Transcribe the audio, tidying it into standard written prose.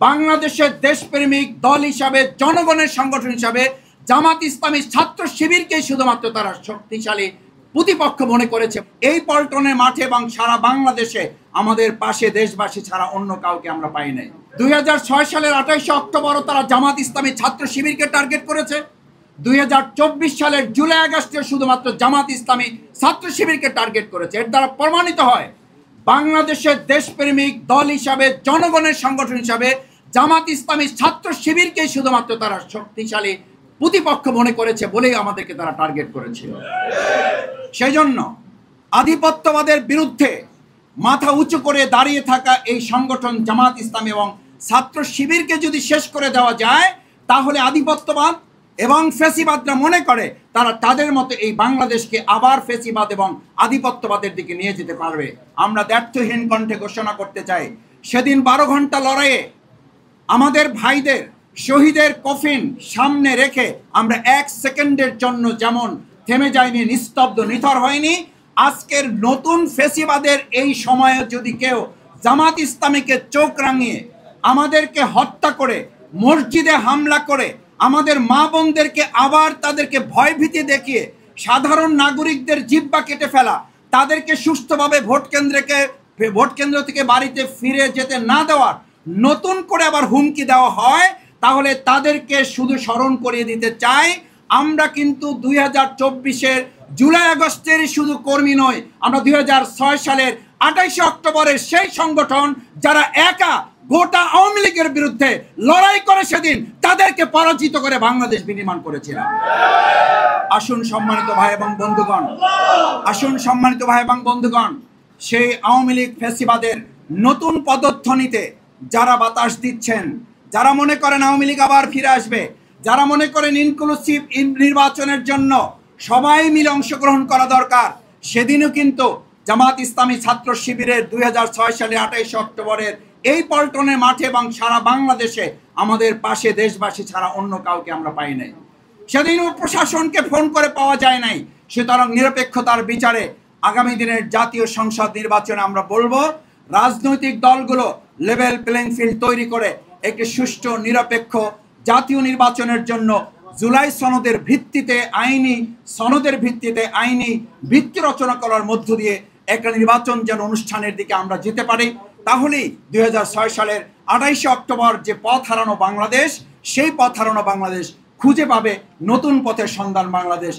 বাংলাদেশের দেশপ্রেমিক দল হিসাবে, জনগণের সংগঠন হিসাবে জামাত ইসলামী ছাত্র শিবিরকেই শুধুমাত্র তারা শক্তিশালী প্রতিপক্ষ মনে করেছে। এই পল্টনের মাঠে এবং সারা বাংলাদেশে আমাদের পাশে দেশবাসী ছাড়া অন্য কাউকে আমরা পাই নাই। 2006 সালের 28 অক্টোবরও তারা জামাত ইসলামী ছাত্র শিবিরকে টার্গেট করেছে। 2024 সালের জুলাই আগস্টে শুধুমাত্র জামাত ইসলামী ছাত্র শিবিরকে টার্গেট করেছে। এর দ্বারা প্রমাণিত হয় বাংলাদেশের দেশপ্রেমিক দল হিসাবে, জনগণের সংগঠন হিসাবে জামাত ইসলামী ছাত্র শিবিরকেই শুধুমাত্র তারা শক্তিশালী প্রতিপক্ষ মনে করেছে বলেই আমাদেরকে তারা টার্গেট করেছিল। সেই জন্য আধিপত্যবাদের বিরুদ্ধে মাথা উঁচু করে দাঁড়িয়ে থাকা এই সংগঠন জামাত ইসলামী এবং ছাত্র শিবিরকে যদি শেষ করে দেওয়া যায়, তাহলে আধিপত্যবাদ এবং ফ্যাসিবাদরা মনে করে তারা তাদের মতো এই বাংলাদেশকে আবার ফ্যাসিবাদ এবং আধিপত্যবাদের দিকে নিয়ে যেতে পারবে। আমরা দ্ব্যর্থহীন কণ্ঠে ঘোষণা করতে চাই, সেদিন 12 ঘন্টা লড়াইয়ে আমাদের ভাইদের শহীদের কফিন সামনে রেখে আমরা 1 সেকেন্ডের জন্য যেমন থেমে যায়নি, নিস্তব্ধ নিথর হয়নি, আজকের নতুন ফ্যাসিবাদের এই সময়ে যদি কেউ জামাত ইসলামীকে চোখ রাঙিয়ে আমাদেরকে হত্যা করে, মসজিদে হামলা করে, আমাদের মা বোনদেরকে আবার তাদেরকে ভয়ভীতি দেখিয়ে সাধারণ নাগরিকদের জিহ্বা কেটে ফেলা, তাদেরকে সুষ্ঠুভাবে ভোট কেন্দ্র থেকে বাড়িতে ফিরে যেতে না দেওয়ার নতুন করে আবার হুমকি দেওয়া হয়, তাহলে তাদেরকে শুধু স্মরণ করিয়ে দিতে চাই, আমরা কিন্তু 2024-এর জুলাই আগস্টের শুধু কর্মী নয়, আমরা 2006 সালের 28 অক্টোবরের সেই সংগঠন যারা একা গোটা আওয়ামী লীগের বিরুদ্ধে লড়াই করে সেদিন তাদেরকে পরাজিত করে বাংলাদেশ বিনির্মাণ করেছিলাম। আসুন সম্মানিত ভাই এবং বন্ধুগণ, আসুন সম্মানিত ভাই এবং বন্ধুগণ, সেই আওয়ামী লীগ ফ্যাসিবাদের নতুন পদধ্বনিতে যারা বাতাস দিচ্ছেন, যারা মনে করেন আওয়ামী লীগ আবার ফিরে আসবে, যারা মনে করেন ইনক্লুসিভ নির্বাচনের জন্য সবাই মিলে অংশগ্রহণ করা দরকার, সেদিনও কিন্তু জামাত ইসলামী ছাত্র শিবিরের 2006 সালের 28 অক্টোবরের এই পল্টনের মাঠে এবং সারা বাংলাদেশে আমাদের পাশে দেশবাসী ছাড়া অন্য কাউকে আমরা পাই নাই। সেদিনও প্রশাসনকে ফোন করে পাওয়া যায় নাই। সুতরাং নিরপেক্ষতার বিচারে আগামী দিনের জাতীয় সংসদ নির্বাচনে আমরা বলবো, রাজনৈতিক দলগুলো লেভেল প্লেইং ফিল্ড তৈরি করে একটি সুষ্ঠু নিরপেক্ষ জাতীয় নির্বাচনের জন্য জুলাই সনদের ভিত্তিতে আইনি ভিত্তি রচনা করার মধ্য দিয়ে একটা নির্বাচন যেন অনুষ্ঠানের দিকে আমরা যেতে পারি। তাহলেই 2006 সালের 28 অক্টোবর যে পথ হারানো বাংলাদেশ, সেই পথ হারানো বাংলাদেশ খুঁজে পাবে নতুন পথের সন্ধান বাংলাদেশ।